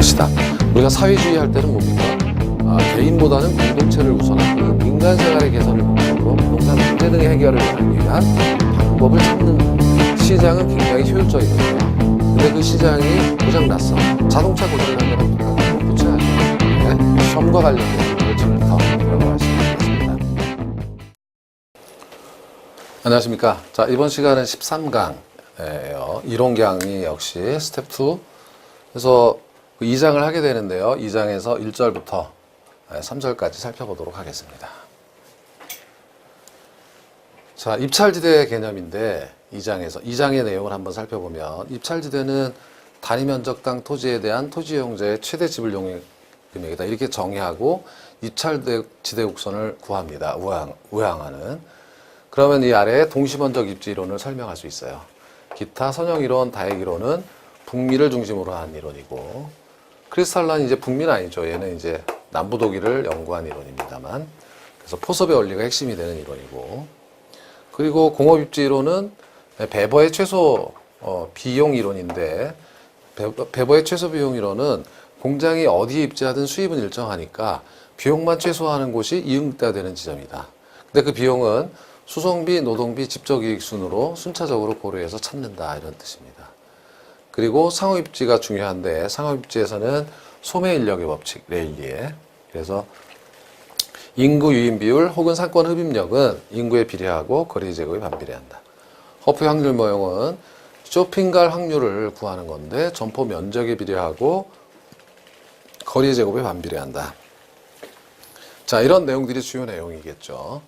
것이다. 우리가 사회주의 할 때는 뭡니까? 개인보다는 공동체를 우선하고 민간 생활의 개선을 목적으로 부동산 문제 등의 해결을 위한 방법을 찾는 시장은 굉장히 효율적이거든요. 근데 그 시장이 고장났어. 자동차 고장난 거는 고쳐야죠. 네? 시험과 관련된 부분을 지금부터 들어갈 수 있겠습니다. 안녕하십니까. 자, 이번 시간은 13강이에요. 이론 강의 역시 스텝 2. 그래서 그 2장을 하게 되는데요. 2장에서 1절부터 3절까지 살펴보도록 하겠습니다. 자, 입찰지대 개념인데 2장의 내용을 한번 살펴보면 입찰지대는 단위 면적당 토지에 대한 토지이용자의 최대 지불 용의 금액이다. 이렇게 정의하고 입찰지대 곡선을 구합니다. 우항하는. 그러면 이 아래에 동시번적 입지 이론을 설명할 수 있어요. 기타 선형 이론, 다액 이론은 북미를 중심으로 한 이론이고, 크리스탈란이 이제 북미는 아니죠. 얘는 이제 남부독일을 연구한 이론입니다만, 그래서 포섭의 원리가 핵심이 되는 이론이고, 그리고 공업입지 이론은 베버의 최소 비용 이론인데, 베버의 최소 비용 이론은 공장이 어디에 입지하든 수입은 일정하니까 비용만 최소화하는 곳이 이응대가 되는 지점이다. 근데 그 비용은 수송비, 노동비, 집적이익 순으로 순차적으로 고려해서 찾는다, 이런 뜻입니다. 그리고 상호입지가 중요한데 상호입지에서는 소매인력의 법칙, 레일리에. 그래서 인구 유인 비율 혹은 상권 흡입력은 인구에 비례하고 거리 제곱에 반비례한다. 허프 확률 모형은 쇼핑 갈 확률을 구하는 건데 점포 면적에 비례하고 거리 제곱에 반비례한다. 자, 이런 내용들이 주요 내용이겠죠.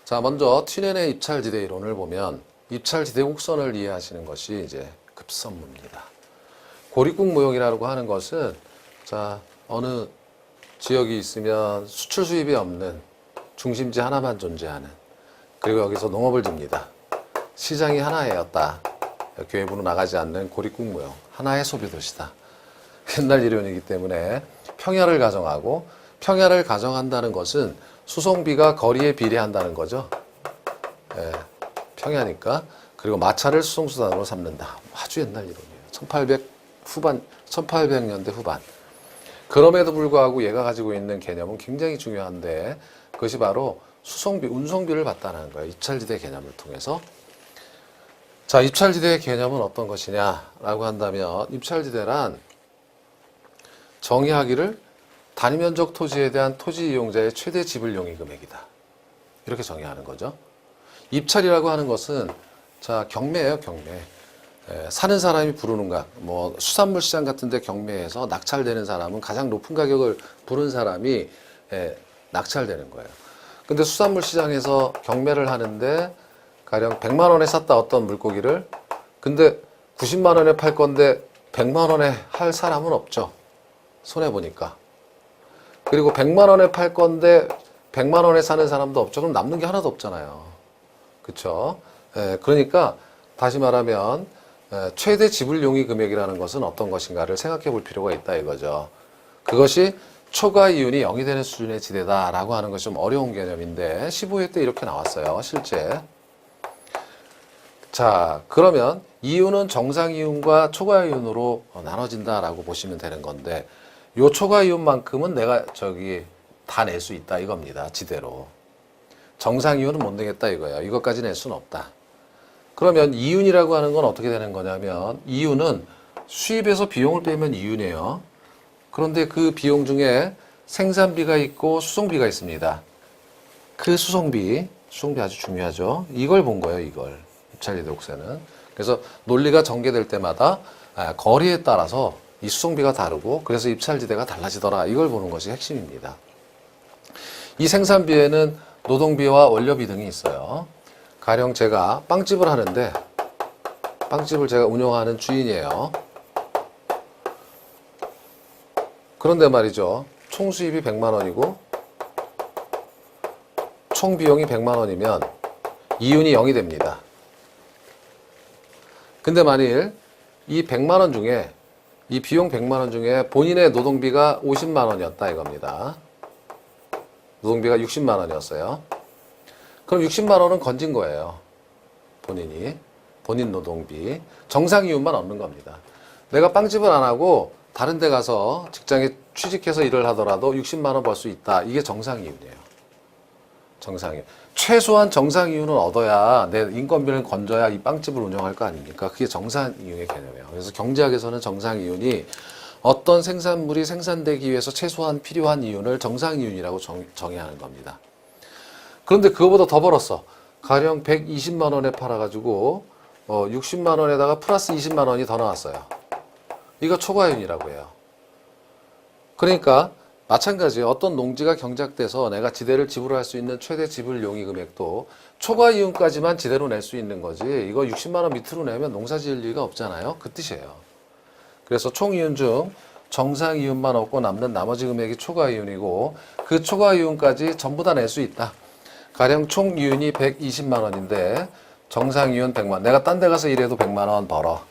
자, 먼저 튀넨의 입찰지대 이론을 보면 입찰지대 곡선을 이해하시는 것이 이제 급선무입니다. 고립국 모형이라고 하는 것은, 자, 어느 지역이 있으면 수출 수입이 없는 중심지 하나만 존재하는, 그리고 여기서 농업을 줍니다. 시장이 하나였다. 외부로 나가지 않는 고립국 모형, 하나의 소비도시다. 옛날 이론이기 때문에 평야를 가정하고, 평야를 가정한다는 것은 수송비가 거리에 비례한다는 거죠. 예, 평야니까. 그리고 마차를 수송수단으로 삼는다. 아주 옛날 이론이에요. 1800년대 후반. 그럼에도 불구하고 얘가 가지고 있는 개념은 굉장히 중요한데, 그것이 바로 수송비, 운송비를 받다는 거예요. 입찰지대 개념을 통해서. 자, 입찰지대의 개념은 어떤 것이냐라고 한다면, 입찰지대란 정의하기를 단위 면적 토지에 대한 토지 이용자의 최대 지불 용의 금액이다. 이렇게 정의하는 거죠. 입찰이라고 하는 것은, 자, 경매예요, 경매. 사는 사람이 부르는 가, 뭐 수산물 시장 같은 데 경매에서 낙찰되는 사람은 가장 높은 가격을 부른 사람이 낙찰되는 거예요. 근데 수산물 시장에서 경매를 하는데 가령 100만 원에 샀다, 어떤 물고기를. 근데 90만 원에 팔 건데 100만 원에 할 사람은 없죠. 손해 보니까. 그리고 100만 원에 팔 건데 100만 원에 사는 사람도 없죠. 그럼 남는 게 하나도 없잖아요. 그렇죠? 그러니까 다시 말하면 최대 지불 용의 금액이라는 것은 어떤 것인가를 생각해 볼 필요가 있다, 이거죠. 그것이 초과 이윤이 0이 되는 수준의 지대다라고 하는 것이 좀 어려운 개념인데 15회 때 이렇게 나왔어요, 실제. 자, 그러면 이윤은 정상 이윤과 초과 이윤으로 나눠진다라고 보시면 되는 건데, 요 초과 이윤만큼은 내가 다 낼 수 있다, 이겁니다. 지대로. 정상 이윤은 못 내겠다, 이거예요. 이것까지 낼 수는 없다. 그러면 이윤이라고 하는 건 어떻게 되는 거냐면, 이윤은 수입에서 비용을 빼면 이윤이에요. 그런데 그 비용 중에 생산비가 있고 수송비가 있습니다. 그 수송비 아주 중요하죠. 이걸 본 거예요, 이걸. 입찰지대 곡선은. 그래서 논리가 전개될 때마다 거리에 따라서 이 수송비가 다르고, 그래서 입찰지대가 달라지더라, 이걸 보는 것이 핵심입니다. 이 생산비에는 노동비와 원료비 등이 있어요. 가령 제가 빵집을 하는데, 빵집을 제가 운영하는 주인이에요. 그런데 말이죠, 총 수입이 100만 원이고 총 비용이 100만 원이면 이윤이 0이 됩니다. 근데 만일 이 100만 원 중에, 이 비용 100만 원 중에 본인의 노동비가 50만 원이었다, 이겁니다. 노동비가 60만 원이었어요. 그럼 60만 원은 건진 거예요. 본인 노동비. 정상 이윤만 얻는 겁니다. 내가 빵집을 안 하고 다른 데 가서 직장에 취직해서 일을 하더라도 60만 원 벌 수 있다. 이게 정상이윤이에요. 정상이윤. 최소한 정상이윤은 얻어야 내 인건비를 건져야 이 빵집을 운영할 거 아닙니까? 그게 정상이윤의 개념이에요. 그래서 경제학에서는 정상이윤이 어떤 생산물이 생산되기 위해서 최소한 필요한 이윤을 정상이윤이라고 정의하는 겁니다. 그런데 그거보다 더 벌었어. 가령 120만 원에 팔아가지고 60만 원에다가 플러스 20만 원이 더 나왔어요. 이거 초과이윤이라고 해요. 그러니까 마찬가지예요. 어떤 농지가 경작돼서 내가 지대를 지불할 수 있는 최대 지불 용의 금액도 초과이윤까지만 지대로 낼 수 있는 거지, 이거 60만 원 밑으로 내면 농사 지을 리가 없잖아요. 그 뜻이에요. 그래서 총이윤 중 정상이윤만 얻고 남는 나머지 금액이 초과이윤이고, 그 초과이윤까지 전부 다 낼 수 있다. 가령 총이윤이 120만 원인데 정상이윤 100만. 내가 딴 데 가서 일해도 100만 원 벌어.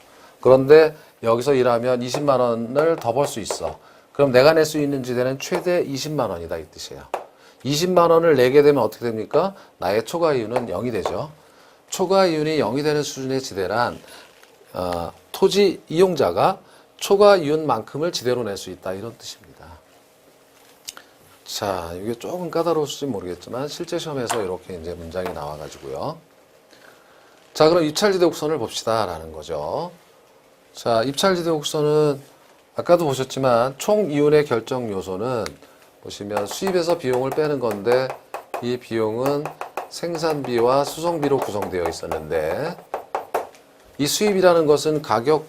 그런데 여기서 일하면 20만 원을 더 벌 수 있어. 그럼 내가 낼 수 있는 지대는 최대 20만 원이다 이 뜻이에요. 20만 원을 내게 되면 어떻게 됩니까? 나의 초과이윤은 0이 되죠. 초과이윤이 0이 되는 수준의 지대란 토지 이용자가 초과이윤만큼을 지대로 낼 수 있다, 이런 뜻입니다. 자, 이게 조금 까다로울지 모르겠지만 실제 시험에서 이렇게 이제 문장이 나와가지고요. 자, 그럼 입찰지대 곡선을 봅시다 라는 거죠. 자, 입찰지대 곡선은 아까도 보셨지만 총 이윤의 결정 요소는 보시면 수입에서 비용을 빼는 건데, 이 비용은 생산비와 수송비로 구성되어 있었는데, 이 수입이라는 것은 가격,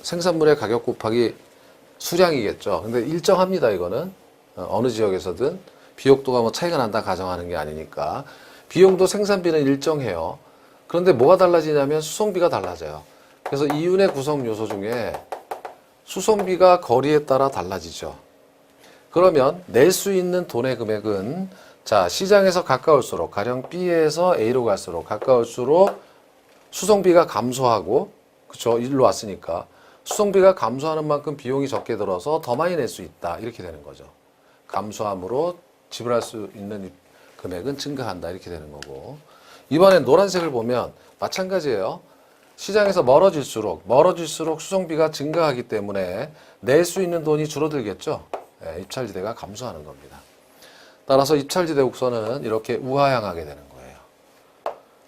생산물의 가격 곱하기 수량이겠죠. 근데 일정합니다, 이거는. 어느 지역에서든 비용도가 뭐 차이가 난다 가정하는 게 아니니까. 비용도 생산비는 일정해요. 그런데 뭐가 달라지냐면 수송비가 달라져요. 그래서 이윤의 구성 요소 중에 수송비가 거리에 따라 달라지죠. 그러면 낼 수 있는 돈의 금액은, 자, 시장에서 가까울수록, 가령 B에서 A로 갈수록 가까울수록 수송비가 감소하고, 그쵸, 일로 왔으니까 수송비가 감소하는 만큼 비용이 적게 들어서 더 많이 낼 수 있다, 이렇게 되는 거죠. 감소함으로 지불할 수 있는 금액은 증가한다, 이렇게 되는 거고. 이번엔 노란색을 보면 마찬가지예요. 시장에서 멀어질수록 수송비가 증가하기 때문에 낼 수 있는 돈이 줄어들겠죠. 네, 입찰지대가 감소하는 겁니다. 따라서 입찰지대 곡선은 이렇게 우하향하게 되는 거예요.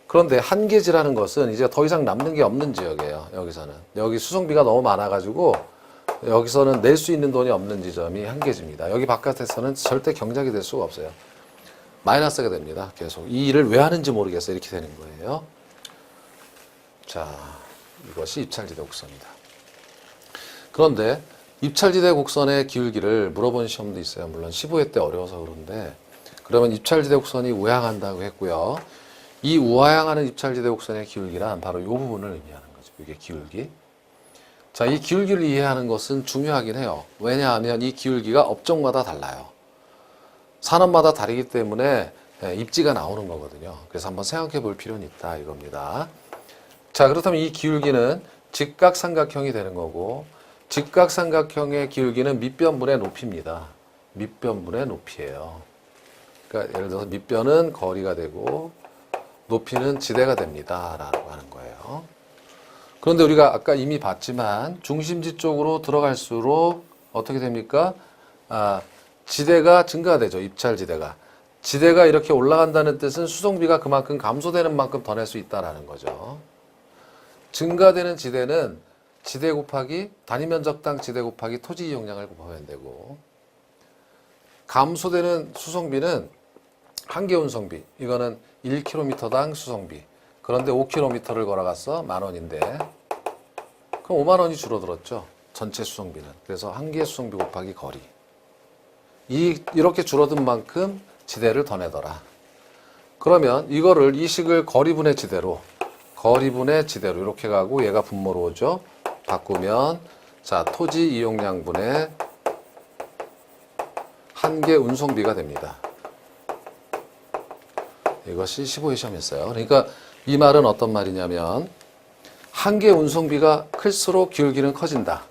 그런데 한계지라는 것은 이제 더 이상 남는 게 없는 지역이에요. 여기서는. 여기 수송비가 너무 많아가지고 여기서는 낼 수 있는 돈이 없는 지점이 한계지입니다. 여기 바깥에서는 절대 경작이 될 수가 없어요. 마이너스가 됩니다. 계속. 이 일을 왜 하는지 모르겠어요. 이렇게 되는 거예요. 자, 이것이 입찰지대 곡선이다. 그런데 입찰지대 곡선의 기울기를 물어본 시험도 있어요. 물론 15회 때 어려워서 그런데, 그러면 입찰지대 곡선이 우향한다고 했고요. 이 우하향하는 입찰지대 곡선의 기울기란 바로 이 부분을 의미하는 거죠. 이게 기울기. 자, 이 기울기를 이해하는 것은 중요하긴 해요. 왜냐하면 이 기울기가 업종마다 달라요. 산업마다 다르기 때문에 입지가 나오는 거거든요. 그래서 한번 생각해 볼 필요는 있다, 이겁니다. 자, 그렇다면 이 기울기는 직각삼각형이 되는 거고, 직각삼각형의 기울기는 밑변분의 높이입니다. 밑변분의 높이예요. 그러니까 예를 들어서 밑변은 거리가 되고 높이는 지대가 됩니다 라고 하는 거예요. 그런데 우리가 아까 이미 봤지만 중심지 쪽으로 들어갈수록 어떻게 됩니까? 지대가 증가되죠. 입찰지대가. 지대가 이렇게 올라간다는 뜻은 수송비가 그만큼 감소되는 만큼 더 낼 수 있다는 거죠. 증가되는 지대는 지대 곱하기 단위면적당 지대 곱하기 토지 이용량을 곱하면 되고, 감소되는 수송비는 한계 운송비, 이거는 1km당 수송비. 그런데 5km를 걸어갔어 10,000원인데 그럼 5만 원이 줄어들었죠. 전체 수송비는. 그래서 한계 수송비 곱하기 거리. 이렇게 줄어든 만큼 지대를 더 내더라. 그러면 이거를 이 식을 거리분의 지대로 이렇게 가고 얘가 분모로 오죠. 바꾸면 자, 토지 이용량분의 한계 운송비가 됩니다. 이것이 15회 시험이었어요. 그러니까 이 말은 어떤 말이냐면 한계 운송비가 클수록 기울기는 커진다.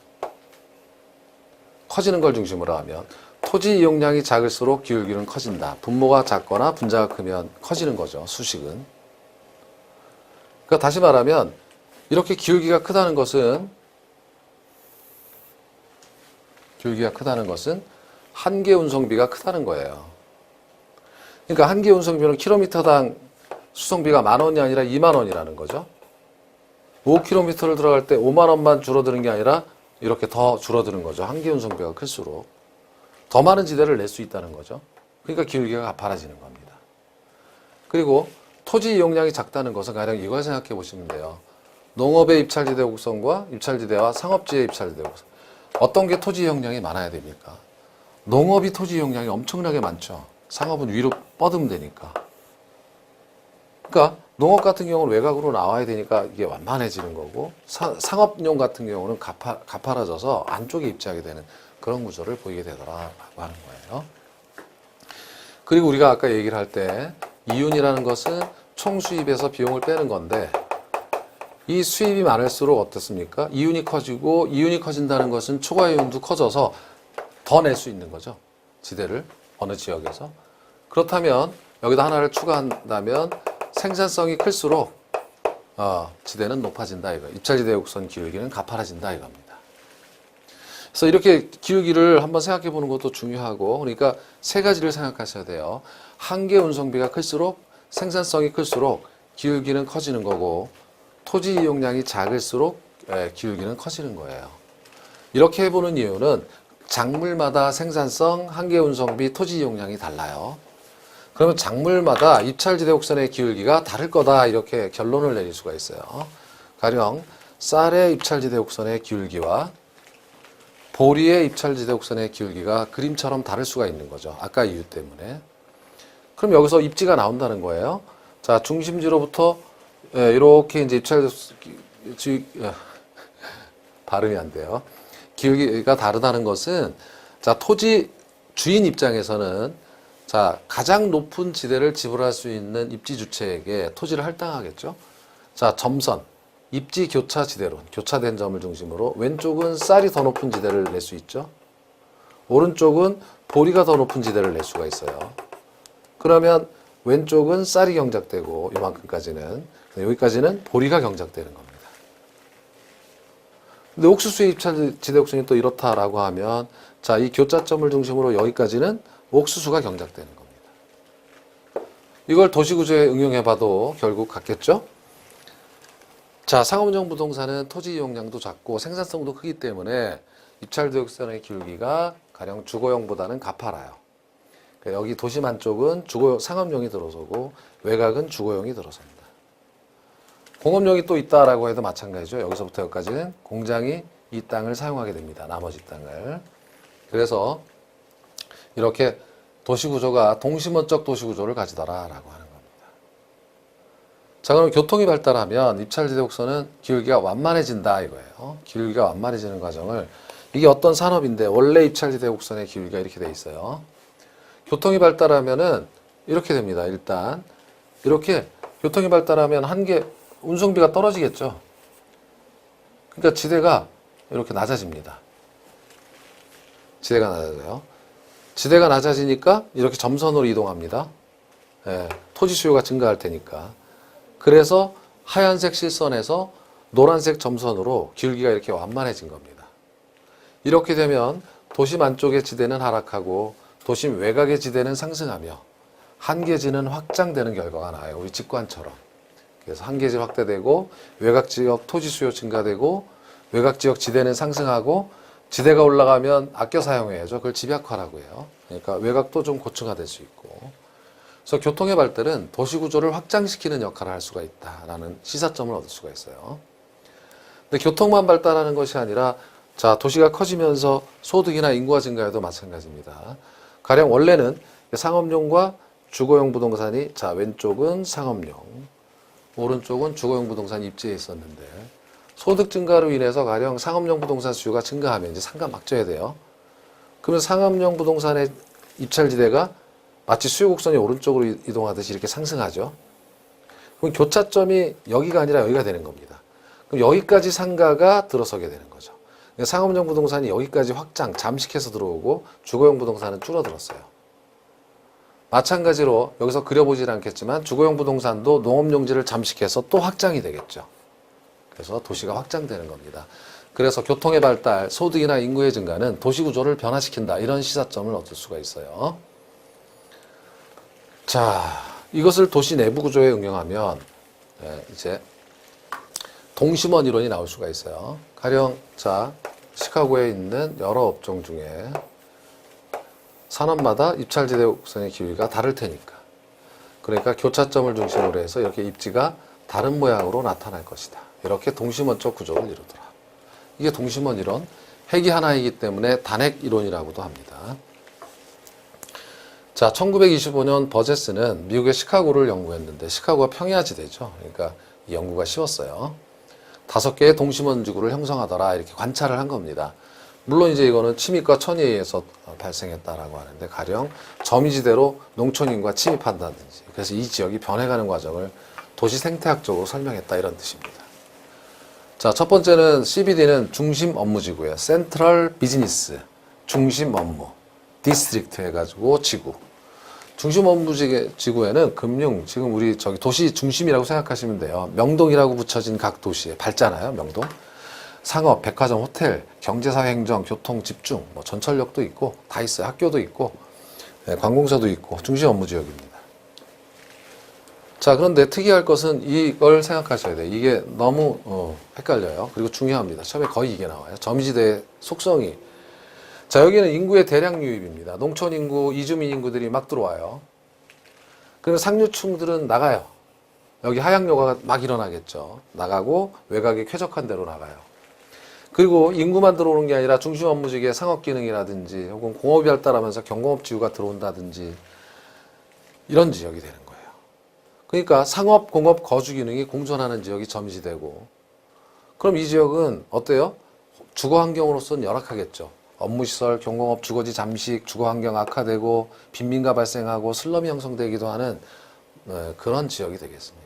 커지는 걸 중심으로 하면 토지 이용량이 작을수록 기울기는 커진다. 분모가 작거나 분자가 크면 커지는 거죠. 수식은. 그러니까 다시 말하면 이렇게 기울기가 크다는 것은 기울기가 크다는 것은 한 개 운송비가 크다는 거예요. 그러니까 한 개 운송비는 킬로미터당 수송비가 10,000원이 아니라 20,000원이라는 거죠. 5km를 들어갈 때 5만 원만 줄어드는 게 아니라 이렇게 더 줄어드는 거죠. 한 개 운송비가 클수록 더 많은 지대를 낼 수 있다는 거죠. 그러니까 기울기가 가파라지는 겁니다. 그리고 토지 이용량이 작다는 것은 가령 이걸 생각해 보시면 돼요. 농업의 입찰지대 곡선과 입찰지대와 상업지의 입찰지대 곡선. 어떤 게 토지 이용량이 많아야 됩니까? 농업이 토지 이용량이 엄청나게 많죠. 상업은 위로 뻗으면 되니까. 그러니까 농업 같은 경우는 외곽으로 나와야 되니까 이게 완만해지는 거고, 상업용 같은 경우는 가파라져서 안쪽에 입지하게 되는 그런 구조를 보이게 되더라라고 하는 거예요. 그리고 우리가 아까 얘기를 할 때 이윤이라는 것은 총 수입에서 비용을 빼는 건데, 이 수입이 많을수록 어떻습니까? 이윤이 커지고, 이윤이 커진다는 것은 초과 이윤도 커져서 더 낼 수 있는 거죠. 지대를 어느 지역에서. 그렇다면 여기다 하나를 추가한다면 생산성이 클수록 지대는 높아진다 이거. 입찰지대 곡선 기울기는 가파라진다 이겁니다. 그래서 이렇게 기울기를 한번 생각해 보는 것도 중요하고, 그러니까 세 가지를 생각하셔야 돼요. 한 개 운송비가 클수록 생산성이 클수록 기울기는 커지는 거고, 토지 이용량이 작을수록 기울기는 커지는 거예요. 이렇게 해보는 이유는 작물마다 생산성, 한 개 운송비, 토지 이용량이 달라요. 그러면 작물마다 입찰지대 곡선의 기울기가 다를 거다 이렇게 결론을 내릴 수가 있어요. 가령 쌀의 입찰지대 곡선의 기울기와 보리의 입찰지대 곡선의 기울기가 그림처럼 다를 수가 있는 거죠. 아까 이유 때문에. 그럼 여기서 입지가 나온다는 거예요. 자, 중심지로부터 이렇게 이제 발음이 안 돼요. 기울기가 다르다는 것은, 자, 토지 주인 입장에서는 자, 가장 높은 지대를 지불할 수 있는 입지 주체에게 토지를 할당하겠죠. 자, 점선, 입지 교차 지대론, 교차된 점을 중심으로 왼쪽은 쌀이 더 높은 지대를 낼 수 있죠. 오른쪽은 보리가 더 높은 지대를 낼 수가 있어요. 그러면 왼쪽은 쌀이 경작되고 이만큼까지는, 여기까지는 보리가 경작되는 겁니다. 근데 옥수수의 입찰지대 곡선이 또 이렇다라고 하면, 자, 이 교차점을 중심으로 여기까지는 옥수수가 경작되는 겁니다. 이걸 도시구조에 응용해봐도 결국 같겠죠? 자, 상업용 부동산은 토지 이용량도 작고 생산성도 크기 때문에 입찰지대 곡선의 기울기가 가령 주거용보다는 가파라요. 그러니까 여기 도심 안쪽은 상업용이 들어서고 외곽은 주거용이 들어섭니다. 공업용이 또 있다라고 해도 마찬가지죠. 여기서부터 여기까지는 공장이 이 땅을 사용하게 됩니다. 나머지 땅을. 그래서 이렇게 도시구조가 동심원적 도시구조를 가지더라라고 하는 겁니다. 자, 그럼 교통이 발달하면 입찰지대 곡선은 기울기가 완만해진다 이거예요. 기울기가 완만해지는 과정을, 이게 어떤 산업인데 원래 입찰지대 곡선의 기울기가 이렇게 돼 있어요. 교통이 발달하면은 이렇게 됩니다. 일단 이렇게 교통이 발달하면 한 개 운송비가 떨어지겠죠. 그러니까 지대가 이렇게 낮아집니다. 지대가 낮아져요. 지대가 낮아지니까 이렇게 점선으로 이동합니다. 토지 수요가 증가할 테니까. 그래서 하얀색 실선에서 노란색 점선으로 기울기가 이렇게 완만해진 겁니다. 이렇게 되면 도심 안쪽의 지대는 하락하고 도심 외곽의 지대는 상승하며 한계지는 확장되는 결과가 나와요. 우리 직관처럼. 그래서 한계지 확대되고 외곽 지역 토지 수요 증가되고 외곽 지역 지대는 상승하고, 지대가 올라가면 아껴 사용해야죠. 그걸 집약화라고 해요. 그러니까 외곽도 좀 고층화될 수 있고. 그래서 교통의 발달은 도시 구조를 확장시키는 역할을 할 수가 있다라는 시사점을 얻을 수가 있어요. 근데 교통만 발달하는 것이 아니라, 자, 도시가 커지면서 소득이나 인구가 증가해도 마찬가지입니다. 가령 원래는 상업용과 주거용 부동산이, 자, 왼쪽은 상업용, 오른쪽은 주거용 부동산이 입지에 있었는데, 소득 증가로 인해서 가령 상업용 부동산 수요가 증가하면 이제 상가 막 져야 돼요. 그러면 상업용 부동산의 입찰지대가 마치 수요곡선이 오른쪽으로 이동하듯이 이렇게 상승하죠. 그럼 교차점이 여기가 아니라 여기가 되는 겁니다. 그럼 여기까지 상가가 들어서게 되는 거죠. 그러니까 상업용 부동산이 여기까지 확장, 잠식해서 들어오고 주거용 부동산은 줄어들었어요. 마찬가지로 여기서 그려보질 않겠지만 주거용 부동산도 농업용지를 잠식해서 또 확장이 되겠죠. 그래서 도시가 확장되는 겁니다. 그래서 교통의 발달, 소득이나 인구의 증가는 도시 구조를 변화시킨다. 이런 시사점을 얻을 수가 있어요. 자, 이것을 도시 내부 구조에 응용하면 이제 동심원 이론이 나올 수가 있어요. 가령 자, 시카고에 있는 여러 업종 중에 산업마다 입찰지대 곡선의 기울기가 다를 테니까. 그러니까 교차점을 중심으로 해서 이렇게 입지가 다른 모양으로 나타날 것이다. 이렇게 동심원적 구조를 이루더라. 이게 동심원 이론, 핵이 하나이기 때문에 단핵 이론이라고도 합니다. 자, 1925년 버제스는 미국의 시카고를 연구했는데 시카고가 평야지대죠. 그러니까 이 연구가 쉬웠어요. 5개의 동심원 지구를 형성하더라 이렇게 관찰을 한 겁니다. 물론 이제 이거는 침입과 천의에 의해서 발생했다라고 하는데 가령 점이지대로 농촌인구가 침입한다든지 그래서 이 지역이 변해가는 과정을 도시 생태학적으로 설명했다 이런 뜻입니다. 자, 첫 번째는 CBD는 중심 업무지구예요. 센트럴 비즈니스, 중심 업무, 디스트릭트 해가지고 지구. 중심 업무지구에는 금융, 지금 우리 저기 도시 중심이라고 생각하시면 돼요. 명동이라고 붙여진 각 도시에 밝잖아요, 명동. 상업, 백화점, 호텔, 경제사회 행정, 교통, 집중, 뭐 전철역도 있고 다 있어요. 학교도 있고 관공서도 있고 중심 업무지역입니다. 자, 그런데 특이할 것은 이걸 생각하셔야 돼요. 이게 너무 헷갈려요. 그리고 중요합니다. 처음에 거의 이게 나와요. 점지대의 속성이. 자, 여기는 인구의 대량 유입입니다. 농촌 인구, 이주민 인구들이 막 들어와요. 그리고 상류층들은 나가요. 여기 하향요가가 막 일어나겠죠. 나가고 외곽에 쾌적한 데로 나가요. 그리고 인구만 들어오는 게 아니라 중심 업무지구의 상업기능이라든지 혹은 공업이 발달하면서 경공업 지구가 들어온다든지 이런 지역이 되는 거예요. 그러니까 상업, 공업, 거주 기능이 공존하는 지역이 점지되고 그럼 이 지역은 어때요? 주거 환경으로서는 열악하겠죠. 업무시설, 경공업, 주거지 잠식, 주거 환경 악화되고 빈민가 발생하고 슬럼이 형성되기도 하는 그런 지역이 되겠습니다.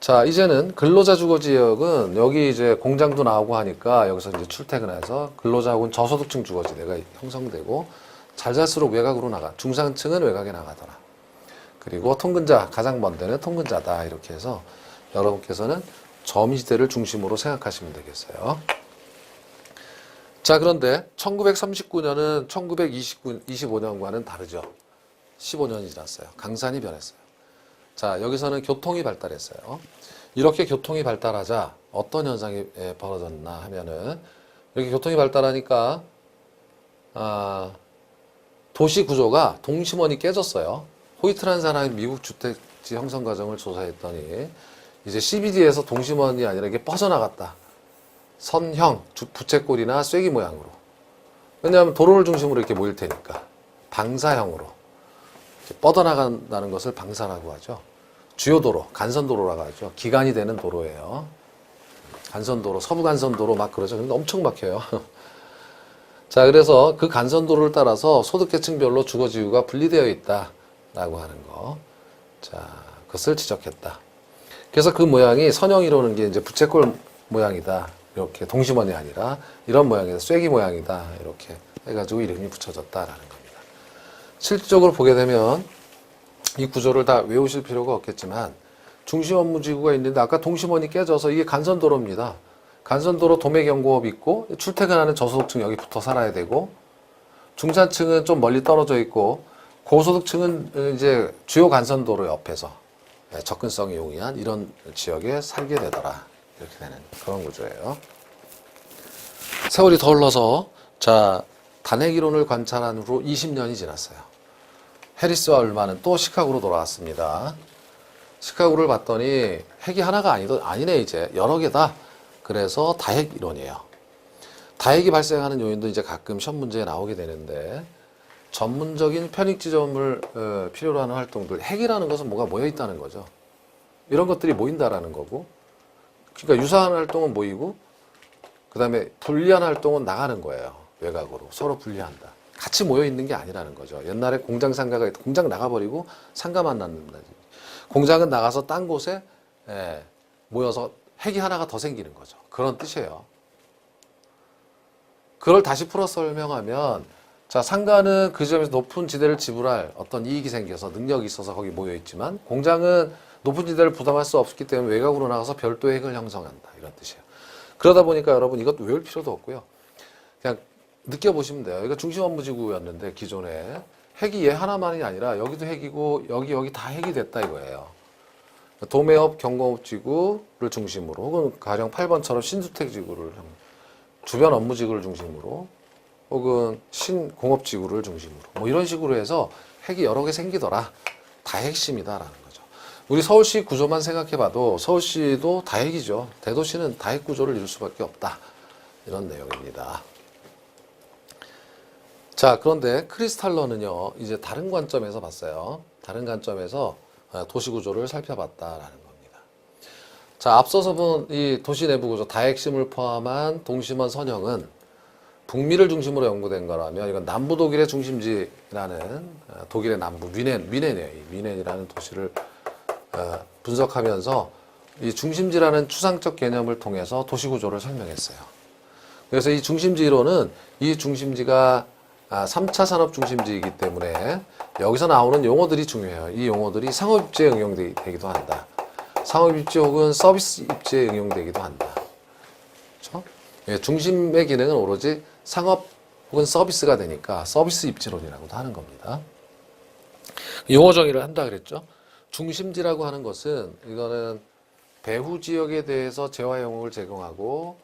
자, 이제는 근로자 주거 지역은 여기 이제 공장도 나오고 하니까 여기서 이제 출퇴근해서 근로자 혹은 저소득층 주거지대가 형성되고 잘 살수록 외곽으로 나가. 중산층은 외곽에 나가더라. 그리고 통근자, 가장 먼 데는 통근자다. 이렇게 해서 여러분께서는 점지대를 중심으로 생각하시면 되겠어요. 자, 그런데 1939년은 1925년과는 다르죠. 15년이 지났어요. 강산이 변했어요. 자, 여기서는 교통이 발달했어요. 이렇게 교통이 발달하자 어떤 현상이 벌어졌나 하면은 이렇게 교통이 발달하니까 도시 구조가 동심원이 깨졌어요. 호이트라는 사람이 미국 주택지 형성 과정을 조사했더니 이제 CBD에서 동심원이 아니라 이게 뻗어나갔다. 선형, 부채꼴이나 쐐기 모양으로. 왜냐하면 도로를 중심으로 이렇게 모일 테니까. 방사형으로. 뻗어나간다는 것을 방사라고 하죠. 주요 도로, 간선도로라고 하죠. 기간이 되는 도로예요. 간선도로, 서부간선도로 막 그러죠. 근데 엄청 막혀요. 자, 그래서 그 간선도로를 따라서 소득계층별로 주거지구가 분리되어 있다라고 하는 거. 자, 그것을 지적했다. 그래서 그 모양이 선형이라는 게 이제 부채꼴 모양이다. 이렇게 동심원이 아니라 이런 모양이다. 쐐기 모양이다. 이렇게 해가지고 이름이 붙여졌다라는 겁니다. 실질적으로 보게 되면 이 구조를 다 외우실 필요가 없겠지만 중심 업무지구가 있는데 아까 동심원이 깨져서 이게 간선도로입니다. 간선도로 도매경공업 있고 출퇴근하는 저소득층 여기 붙어 살아야 되고 중산층은 좀 멀리 떨어져 있고 고소득층은 이제 주요 간선도로 옆에서 접근성이 용이한 이런 지역에 살게 되더라. 이렇게 되는 그런 구조예요. 세월이 더 흘러서 자, 단핵 이론을 관찰한 후로 20년이 지났어요. 해리스와 울만은 또 시카고로 돌아왔습니다. 시카고를 봤더니 핵이 하나가 아니네 이제 여러 개다. 그래서 다핵 이론이에요. 다핵이 발생하는 요인도 이제 가끔 시험 문제에 나오게 되는데 전문적인 편익 지점을 필요로 하는 활동들, 핵이라는 것은 뭐가 모여 있다는 거죠. 이런 것들이 모인다라는 거고, 그러니까 유사한 활동은 모이고, 그 다음에 불리한 활동은 나가는 거예요. 외곽으로 서로 분리한다. 같이 모여 있는 게 아니라는 거죠. 옛날에 공장 상가가 있다. 공장 나가버리고 상가만 남는다. 공장은 나가서 딴 곳에 모여서 핵이 하나가 더 생기는 거죠. 그런 뜻이에요. 그걸 다시 풀어 설명하면 자, 상가는 그 지점에서 높은 지대를 지불할 어떤 이익이 생겨서 능력이 있어서 거기 모여 있지만 공장은 높은 지대를 부담할 수 없기 때문에 외곽으로 나가서 별도의 핵을 형성한다. 이런 뜻이에요. 그러다 보니까 여러분 이것도 외울 필요도 없고요. 그냥 느껴보시면 돼요. 이거 중심업무지구였는데 기존에 핵이 얘 하나만이 아니라 여기도 핵이고 여기 다 핵이 됐다 이거예요. 도매업 경공업지구를 중심으로 혹은 가령 8번처럼 신주택지구를 주변 업무지구를 중심으로 혹은 신공업지구를 중심으로 뭐 이런 식으로 해서 핵이 여러 개 생기더라. 다 핵심이다라는 거죠. 우리 서울시 구조만 생각해봐도 서울시도 다 핵이죠. 대도시는 다 핵 구조를 이룰 수밖에 없다. 이런 내용입니다. 자, 그런데 크리스탈러는요, 이제 다른 관점에서 봤어요. 다른 관점에서 도시구조를 살펴봤다라는 겁니다. 자, 앞서서 본 이 도시 내부 구조, 다핵심을 포함한 동심원 선형은 북미를 중심으로 연구된 거라면 이건 남부 독일의 중심지라는 독일의 남부 뮌헨이에요. 뮌헨이라는 도시를 분석하면서 이 중심지라는 추상적 개념을 통해서 도시구조를 설명했어요. 그래서 이 중심지 이론은 이 중심지가 3차 산업 중심지이기 때문에 여기서 나오는 용어들이 중요해요. 이 용어들이 상업입지에 응용되기도 한다. 상업입지 혹은 서비스 입지에 응용되기도 한다. 그렇죠? 예, 중심의 기능은 오로지 상업 혹은 서비스가 되니까 서비스 입지론이라고도 하는 겁니다. 용어 정의를 한다 그랬죠. 중심지라고 하는 것은 이거는 배후 지역에 대해서 재화 영역을 제공하고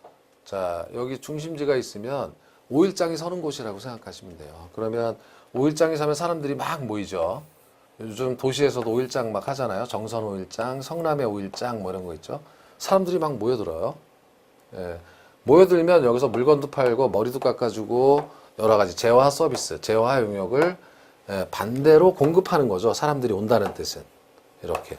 자 여기 중심지가 있으면 5일장이 서는 곳이라고 생각하시면 돼요. 그러면 5일장이 서면 사람들이 막 모이죠. 요즘 도시에서도 5일장 막 하잖아요. 정선 5일장, 성남의 5일장 뭐 이런 거 있죠. 사람들이 막 모여들어요. 예. 모여들면 여기서 물건도 팔고 머리도 깎아주고 여러 가지 재화 서비스, 재화 용역을 반대로 공급하는 거죠. 사람들이 온다는 뜻은. 이렇게.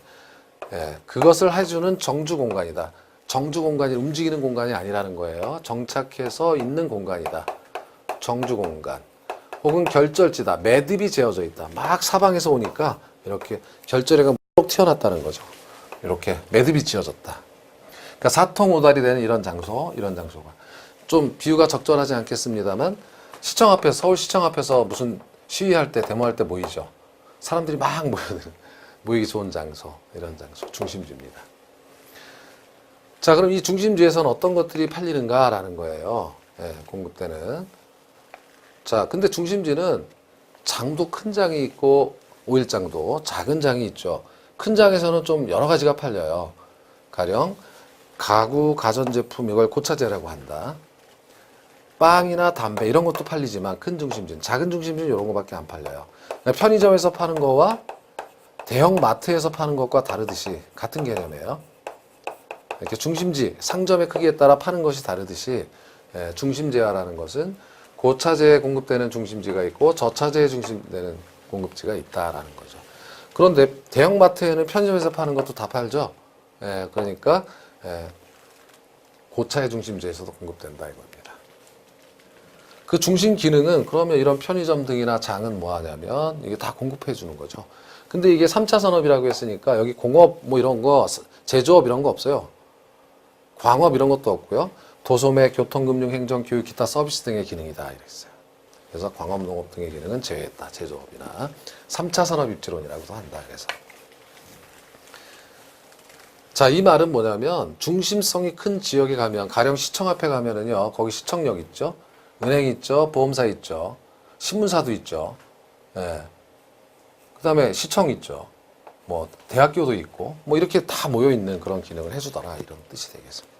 그것을 해주는 정주 공간이다. 정주 공간이 움직이는 공간이 아니라는 거예요. 정착해서 있는 공간이다. 정주 공간. 혹은 결절지다. 매듭이 지어져 있다. 막 사방에서 오니까 이렇게 결절해가 쭉 튀어났다는 거죠. 이렇게 매듭이 지어졌다. 그러니까 사통오달이 되는 이런 장소, 이런 장소가. 좀 비유가 적절하지 않겠습니다만 시청 앞에서, 서울시청 앞에서 무슨 시위할 때, 데모할 때 모이죠. 사람들이 막 모이기 좋은 장소, 이런 장소, 중심지입니다. 자, 그럼 이 중심지에서는 어떤 것들이 팔리는가라는 거예요. 공급되는. 자, 근데 중심지는 장도 큰 장이 있고 5일장도 작은 장이 있죠. 큰 장에서는 좀 여러 가지가 팔려요. 가령 가구, 가전제품 이걸 고차제라고 한다. 빵이나 담배 이런 것도 팔리지만 큰 중심지는 작은 중심지는 이런 거밖에 안 팔려요. 편의점에서 파는 거와 대형 마트에서 파는 것과 다르듯이 같은 개념이에요. 이렇게 중심지, 상점의 크기에 따라 파는 것이 다르듯이 중심제화라는 것은 고차제에 공급되는 중심지가 있고 저차제에 중심되는 공급지가 있다라는 거죠. 그런데 대형마트에는 편의점에서 파는 것도 다 팔죠. 그러니까 고차의 중심지에서도 공급된다 이겁니다. 그 중심 기능은 그러면 이런 편의점 등이나 장은 뭐 하냐면 이게 다 공급해 주는 거죠. 근데 이게 3차 산업이라고 했으니까 여기 공업 뭐 이런 거 제조업 이런 거 없어요. 광업 이런 것도 없고요. 도소매, 교통금융, 행정, 교육, 기타 서비스 등의 기능이다 이랬어요. 그래서 광업, 농업 등의 기능은 제외했다. 제조업이나 3차 산업 입지론이라고도 한다. 그래서 자, 이 말은 뭐냐면 중심성이 큰 지역에 가면 가령 시청 앞에 가면은요. 거기 시청역 있죠. 은행 있죠. 보험사 있죠. 신문사도 있죠. 그다음에 시청 있죠. 뭐 대학교도 있고 뭐 이렇게 다 모여 있는 그런 기능을 해주더라 이런 뜻이 되겠습니다.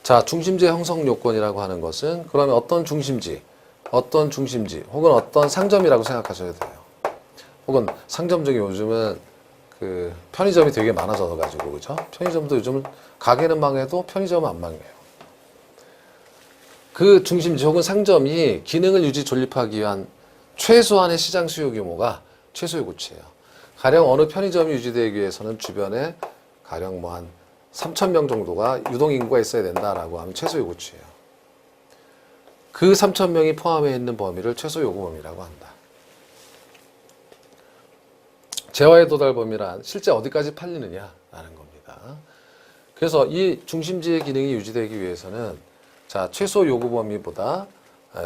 자, 중심지의 형성 요건이라고 하는 것은 그러면 어떤 중심지 혹은 어떤 상점이라고 생각하셔야 돼요. 혹은 상점 중에 요즘은 그 편의점이 되게 많아져 가지고 그죠? 편의점도 요즘은 가게는 망해도 편의점은 안 망해요. 그 중심지 혹은 상점이 기능을 유지 존립하기 위한 최소한의 시장 수요 규모가 최소 요구치예요. 가령 어느 편의점이 유지되기 위해서는 주변에 가령 뭐 한 3,000명 정도가 유동인구가 있어야 된다라고 하면 최소 요구치예요. 그 3,000명이 포함해 있는 범위를 최소 요구 범위라고 한다. 재화의 도달 범위란 실제 어디까지 팔리느냐라는 겁니다. 그래서 이 중심지의 기능이 유지되기 위해서는 자, 최소 요구 범위보다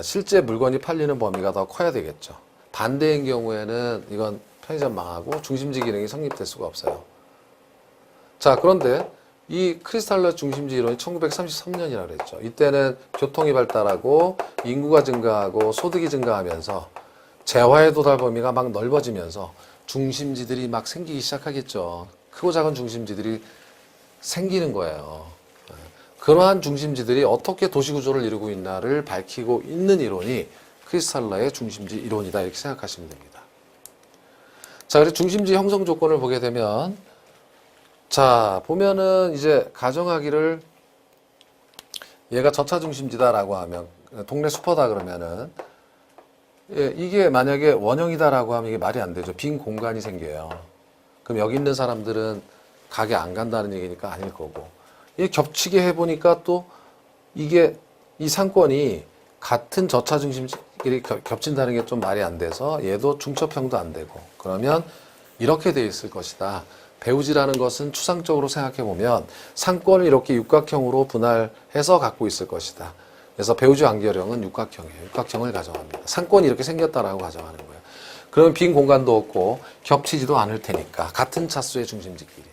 실제 물건이 팔리는 범위가 더 커야 되겠죠. 반대인 경우에는 이건 편의점 망하고 중심지 기능이 성립될 수가 없어요. 자, 그런데 이 크리스탈러 중심지 이론이 1933년이라고 그랬죠. 이때는 교통이 발달하고 인구가 증가하고 소득이 증가하면서 재화의 도달 범위가 막 넓어지면서 중심지들이 막 생기기 시작하겠죠. 크고 작은 중심지들이 생기는 거예요. 그러한 중심지들이 어떻게 도시구조를 이루고 있나를 밝히고 있는 이론이 크리스탈러의 중심지 이론이다 이렇게 생각하시면 됩니다. 자, 그래서 중심지 형성 조건을 보게 되면 자, 보면은 이제 가정하기를 얘가 저차 중심지다라고 하면 동네 슈퍼다 그러면은 예, 이게 만약에 원형이다라고 하면 이게 말이 안 되죠. 빈 공간이 생겨요. 그럼 여기 있는 사람들은 가게 안 간다는 얘기니까 아닐 거고. 이게 겹치게 해보니까 또 이게 이 상권이 같은 저차 중심끼리 겹친다는 게 좀 말이 안 돼서 얘도 중첩형도 안 되고 그러면 이렇게 돼 있을 것이다. 배우지라는 것은 추상적으로 생각해 보면 상권을 이렇게 육각형으로 분할해서 갖고 있을 것이다. 그래서 배우지 완결형은 육각형이에요. 육각형을 가정합니다. 상권이 이렇게 생겼다라고 가정하는 거예요. 그러면 빈 공간도 없고 겹치지도 않을 테니까 같은 차수의 중심지끼리.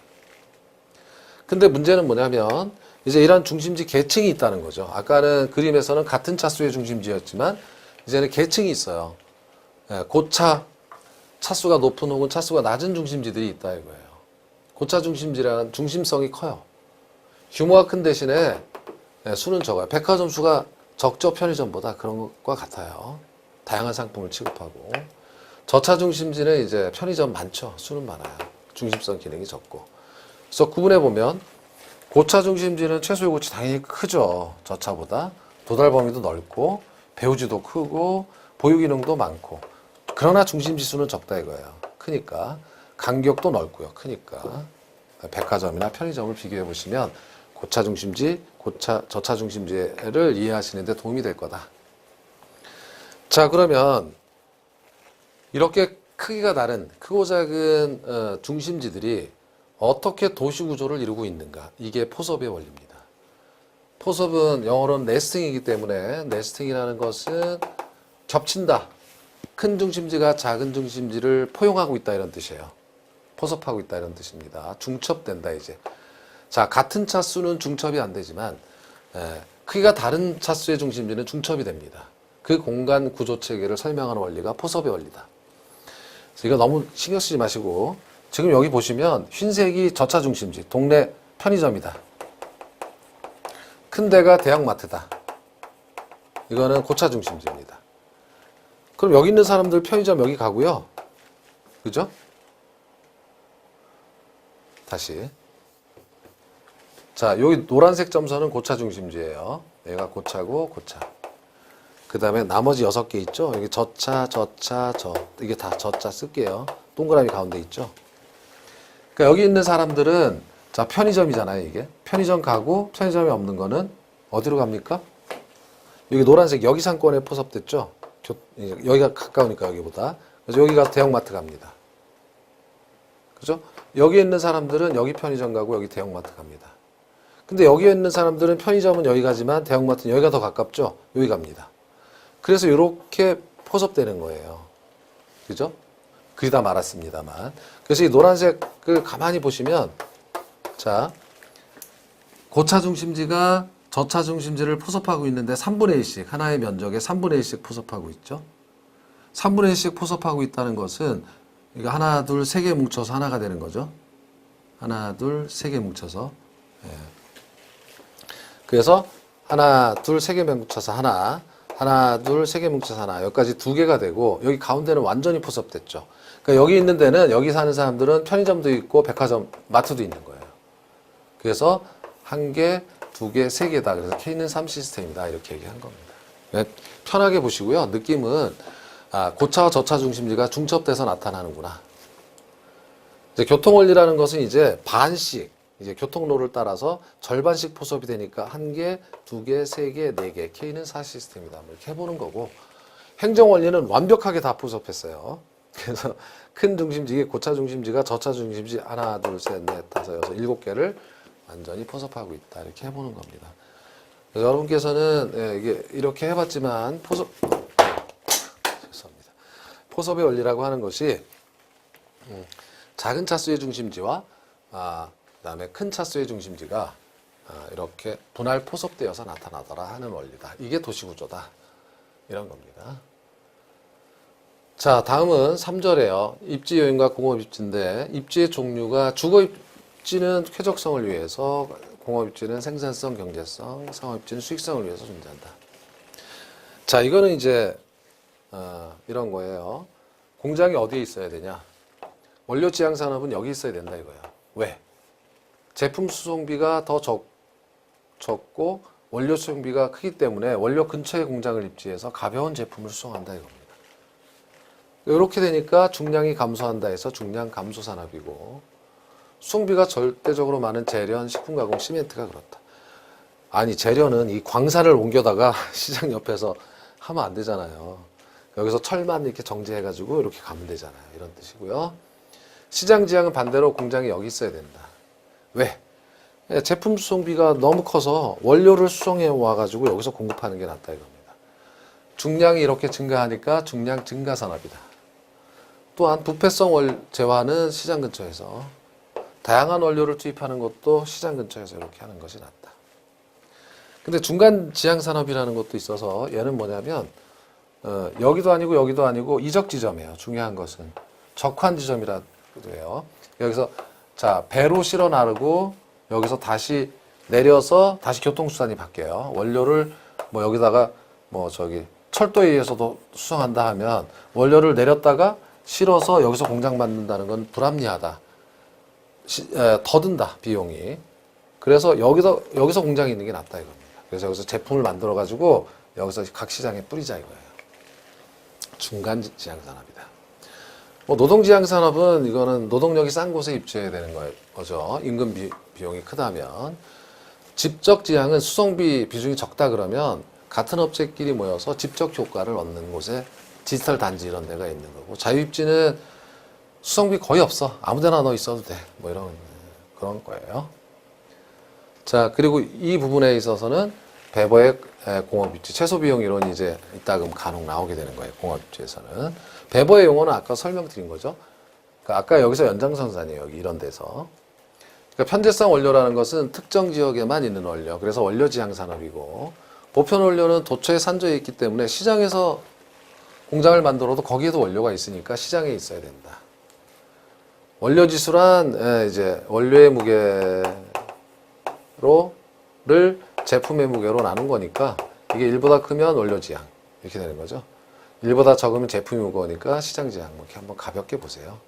근데 문제는 뭐냐면 이제 이런 중심지 계층이 있다는 거죠. 아까는 그림에서는 같은 차수의 중심지였지만 이제는 계층이 있어요. 고차 차수가 높은 혹은 차수가 낮은 중심지들이 있다 이거예요. 고차 중심지라는 중심성이 커요. 규모가 큰 대신에 수는 적어요. 백화점 수가 적죠. 편의점보다. 그런 것과 같아요. 다양한 상품을 취급하고. 저차 중심지는 이제 편의점 많죠. 수는 많아요. 중심성 기능이 적고. 그래서 구분해 보면 고차 중심지는 최소 요구치 당연히 크죠. 저차보다. 도달 범위도 넓고 배우지도 크고 보유 기능도 많고. 그러나 중심지 수는 적다 이거예요. 크니까. 간격도 넓고요. 크니까. 백화점이나 편의점을 비교해 보시면 고차 중심지, 저차 중심지를 이해하시는 데 도움이 될 거다. 자, 그러면 이렇게 크기가 다른 크고 작은 중심지들이 어떻게 도시 구조를 이루고 있는가? 이게 포섭의 원리입니다. 포섭은 영어로는 네스팅이기 때문에 네스팅이라는 것은 겹친다. 큰 중심지가 작은 중심지를 포용하고 있다 이런 뜻이에요. 포섭하고 있다 이런 뜻입니다. 중첩된다 이제. 자, 같은 차수는 중첩이 안 되지만 크기가 다른 차수의 중심지는 중첩이 됩니다. 그 공간 구조 체계를 설명하는 원리가 포섭의 원리다. 그래서 이거 너무 신경 쓰지 마시고 지금 여기 보시면 흰색이 저차 중심지, 동네 편의점이다. 큰 데가 대형마트다. 이거는 고차 중심지입니다. 그럼 여기 있는 사람들 편의점 여기 가고요. 그죠? 다시. 자, 여기 노란색 점선은 고차 중심지예요. 얘가 고차고 고차. 그 다음에 나머지 6개 있죠? 여기 저차, 저차, 이게 다 저차 쓸게요. 동그라미 가운데 있죠? 그러니까 여기 있는 사람들은 자, 편의점이잖아요, 이게. 편의점 가고 편의점이 없는 거는 어디로 갑니까? 여기 노란색 여기 상권에 포섭됐죠? 여기가 가까우니까 여기보다. 그래서 여기 가서 대형마트 갑니다. 그죠? 여기 있는 사람들은 여기 편의점 가고 여기 대형마트 갑니다. 근데 여기에 있는 사람들은 편의점은 여기 가지만 대형마트는 여기가 더 가깝죠? 여기 갑니다. 그래서 이렇게 포섭되는 거예요. 그죠? 그리다 말았습니다만. 그래서 이 노란색을 가만히 보시면 자, 고차 중심지가 저차 중심지를 포섭하고 있는데 3분의 1씩 하나의 면적에 3분의 1씩 포섭하고 있죠. 3분의 1씩 포섭하고 있다는 것은 이거 하나, 둘, 세 개 뭉쳐서 하나가 되는 거죠. 하나, 둘, 세 개 뭉쳐서. 예. 그래서 하나, 둘, 세 개 뭉쳐서 하나, 하나, 둘, 세 개 뭉쳐서 하나. 여기까지 2개가 되고 여기 가운데는 완전히 포섭됐죠. 그러니까 여기 있는 데는 여기 사는 사람들은 편의점도 있고 백화점, 마트도 있는 거예요. 그래서 1개, 2개, 3개다. 그래서 K는 3 시스템이다. 이렇게 얘기한 겁니다. 네, 편하게 보시고요. 느낌은 고차와 저차 중심지가 중첩돼서 나타나는구나. 이제 교통원리라는 것은 이제 반씩 이제 교통로를 따라서 절반씩 포섭이 되니까 1개, 2개, 3개, 4개. K는 4 시스템이다. 이렇게 해보는 거고 행정원리는 완벽하게 다 포섭했어요. 그래서 큰 중심지, 고차 중심지가 저차 중심지 하나, 둘, 셋, 넷, 다섯, 여섯, 7개를 완전히 포섭하고 있다. 이렇게 해보는 겁니다. 그래서 여러분께서는 이게 이렇게 해봤지만 죄송합니다. 포섭의 원리라고 하는 것이 작은 차수의 중심지와 그다음에 큰 차수의 중심지가 이렇게 분할 포섭되어서 나타나더라 하는 원리다. 이게 도시구조다. 이런 겁니다. 자, 다음은 3절에요. 입지 요인과 공업 입지인데 입지의 종류가 주거 입지는 쾌적성을 위해서, 공업 입지는 생산성, 경제성, 상업 입지는 수익성을 위해서 존재한다. 자, 이거는 이제 이런 거예요. 공장이 어디에 있어야 되냐? 원료 지향 산업은 여기 있어야 된다 이거예요. 왜? 제품 수송비가 더 적고 원료 수송비가 크기 때문에 원료 근처에 공장을 입지해서 가벼운 제품을 수송한다 이겁니다. 이렇게 되니까 중량이 감소한다 해서 중량 감소 산업이고, 수송비가 절대적으로 많은 재련, 식품가공, 시멘트가 그렇다. 아니, 재련은 이 광산을 옮겨다가 시장 옆에서 하면 안 되잖아요. 여기서 철만 이렇게 정제해가지고 이렇게 가면 되잖아요. 이런 뜻이고요. 시장 지향은 반대로 공장이 여기 있어야 된다. 왜? 제품 수송비가 너무 커서 원료를 수송해 와가지고 여기서 공급하는 게 낫다 이겁니다. 중량이 이렇게 증가하니까 중량 증가 산업이다. 또한 부패성 재화는 시장 근처에서, 다양한 원료를 투입하는 것도 시장 근처에서 이렇게 하는 것이 낫다. 근데 중간 지향 산업이라는 것도 있어서 얘는 뭐냐면 여기도 아니고 여기도 아니고 이적 지점이에요. 중요한 것은 적환 지점이라고 해요. 여기서 자, 배로 실어 나르고 여기서 다시 내려서 다시 교통수단이 바뀌어요. 원료를 뭐 여기다가 뭐 저기 철도에 의해서도 수송한다 하면 원료를 내렸다가 실어서 여기서 공장 만든다는 건 불합리하다. 더 든다, 비용이. 그래서 여기서 공장이 있는 게 낫다 이겁니다. 그래서 여기서 제품을 만들어 가지고 여기서 각 시장에 뿌리자 이거예요. 중간 지향 산업이다. 뭐 노동 지향 산업은 이거는 노동력이 싼 곳에 입주해야 되는 거죠. 임금 비용이 크다면. 집적 지향은 수송비 비중이 적다 그러면 같은 업체끼리 모여서 집적 효과를 얻는 곳에 디지털 단지 이런 데가 있는 거고, 자유입지는 수송비 거의 없어. 아무데나 넣어 있어도 돼. 뭐 이런 그런 거예요. 자, 그리고 이 부분에 있어서는 배버의 공업입지, 최소 비용 이론이 이제 이따금 간혹 나오게 되는 거예요. 공업입지에서는. 배버의 용어는 아까 설명드린 거죠. 그러니까 아까 여기서 연장선상이에요. 여기 이런 데서. 그러니까 편제성 원료라는 것은 특정 지역에만 있는 원료. 그래서 원료 지향 산업이고, 보편 원료는 도처에 산조에 있기 때문에 시장에서 공장을 만들어도 거기에도 원료가 있으니까 시장에 있어야 된다. 원료 지수란 이제 원료의 무게를 제품의 무게로 나눈 거니까 이게 1보다 크면 원료 지향 이렇게 되는 거죠. 1보다 적으면 제품이 무거우니까 시장 지향. 이렇게 한번 가볍게 보세요.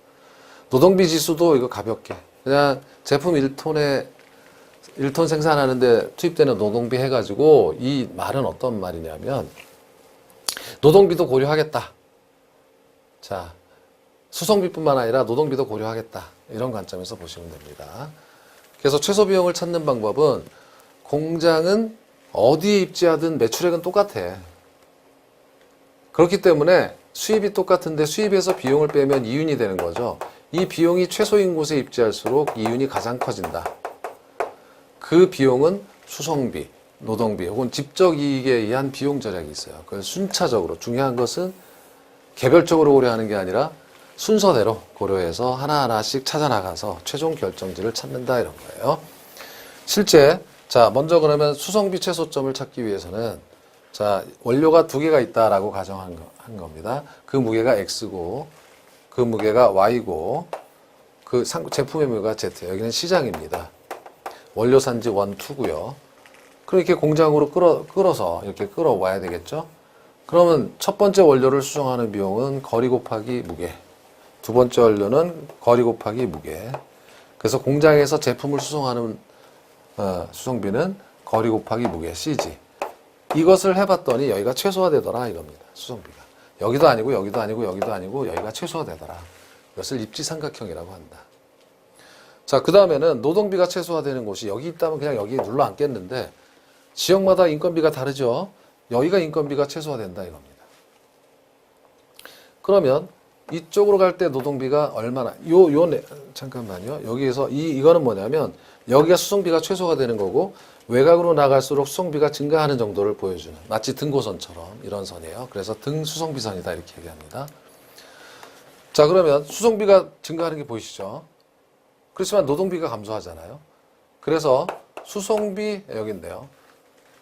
노동비 지수도 이거 가볍게 그냥 제품 1톤 생산하는데 투입되는 노동비 해가지고, 이 말은 어떤 말이냐면 노동비도 고려하겠다. 자, 수송비뿐만 아니라 노동비도 고려하겠다. 이런 관점에서 보시면 됩니다. 그래서 최소 비용을 찾는 방법은, 공장은 어디에 입지하든 매출액은 똑같아. 그렇기 때문에 수입이 똑같은데 수입에서 비용을 빼면 이윤이 되는 거죠. 이 비용이 최소인 곳에 입지할수록 이윤이 가장 커진다. 그 비용은 수송비, 노동비 혹은 집적 이익에 의한 비용 절약이 있어요. 그래서 순차적으로, 중요한 것은 개별적으로 고려하는 게 아니라 순서대로 고려해서 하나하나씩 찾아나가서 최종 결정지를 찾는다 이런 거예요. 실제 자, 먼저 그러면 수송비 최소점을 찾기 위해서는, 자, 원료가 두 개가 있다라고 가정한 겁니다. 그 무게가 X고 그 무게가 Y고 그 제품의 무게가 Z. 여기는 시장입니다. 원료 산지 1, 2고요. 그렇게 공장으로 끌어서 이렇게 끌어와야 되겠죠. 그러면 첫 번째 원료를 수송하는 비용은 거리 곱하기 무게, 두 번째 원료는 거리 곱하기 무게. 그래서 공장에서 제품을 수송하는 수송비는 거리 곱하기 무게, CG. 이것을 해봤더니 여기가 최소화되더라 이겁니다. 수송비가. 여기도 아니고 여기도 아니고 여기도 아니고 여기가 최소화되더라. 이것을 입지삼각형이라고 한다. 자, 그 다음에는 노동비가 최소화되는 곳이 여기 있다면 그냥 여기에 눌러 앉겠는데, 지역마다 인건비가 다르죠. 여기가 인건비가 최소화된다 이겁니다. 그러면 이쪽으로 갈 때 노동비가 얼마나, 잠깐만요. 여기에서 이거는 뭐냐면 여기가 수송비가 최소가 되는 거고, 외곽으로 나갈수록 수송비가 증가하는 정도를 보여주는, 마치 등고선처럼 이런 선이에요. 그래서 등수송비선이다 이렇게 얘기합니다. 자, 그러면 수송비가 증가하는 게 보이시죠? 그렇지만 노동비가 감소하잖아요. 그래서 수송비 여기인데요.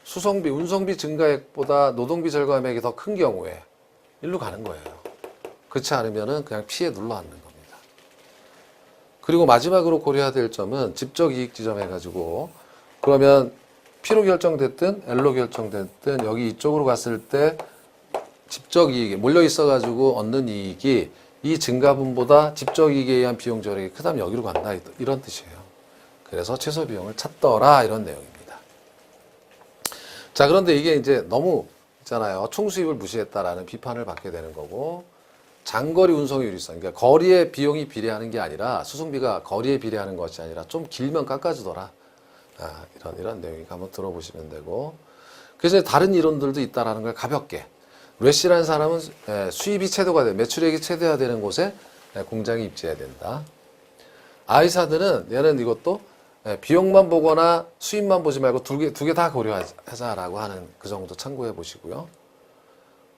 수송비, 운송비 증가액보다 노동비 절감액이 더 큰 경우에 일로 가는 거예요. 그렇지 않으면은 그냥 피해 눌러 앉는 겁니다. 그리고 마지막으로 고려해야 될 점은 집적 이익 지점 해가지고 그러면 P로 결정됐든 L로 결정됐든 여기 이쪽으로 갔을 때 집적 이익이 몰려 있어가지고 얻는 이익이 이 증가분보다 집적 이익에 의한 비용 절약이 크다면 여기로 간다 이런 뜻이에요. 그래서 최소 비용을 찾더라 이런 내용입니다. 자, 그런데 이게 이제 너무 있잖아요. 총 수입을 무시했다라는 비판을 받게 되는 거고 장거리 운송의 유리성, 그러니까 거리의 비용이 비례하는 게 아니라 수송비가 거리에 비례하는 것이 아니라 좀 길면 깎아주더라. 이런 내용이 한번 들어보시면 되고 그래서 다른 이론들도 있다라는 걸 가볍게 래시라는 사람은 수입이 최대가 돼 매출액이 최대화 되는 곳에 공장이 입지해야 된다. 아이사드는 얘는 이것도 비용만 보거나 수입만 보지 말고 두 개 다 고려하자라고 하는 그 정도 참고해 보시고요.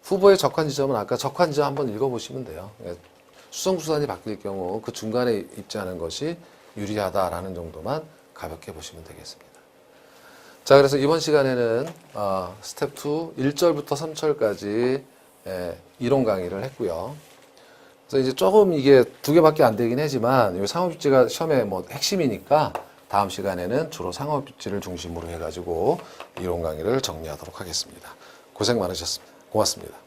후보의 적한 지점은 아까 적한 지점 한번 읽어보시면 돼요. 수송수단이 바뀔 경우 그 중간에 입지하는 것이 유리하다라는 정도만 가볍게 보시면 되겠습니다. 자, 그래서 이번 시간에는 스텝 2 1절부터 3절까지 이론 강의를 했고요. 그래서 이제 조금 이게 두 개밖에 안 되긴 하지만 이 상업입지가 시험에 뭐 핵심이니까 다음 시간에는 주로 상업입지를 중심으로 해가지고 이론 강의를 정리하도록 하겠습니다. 고생 많으셨습니다. 고맙습니다.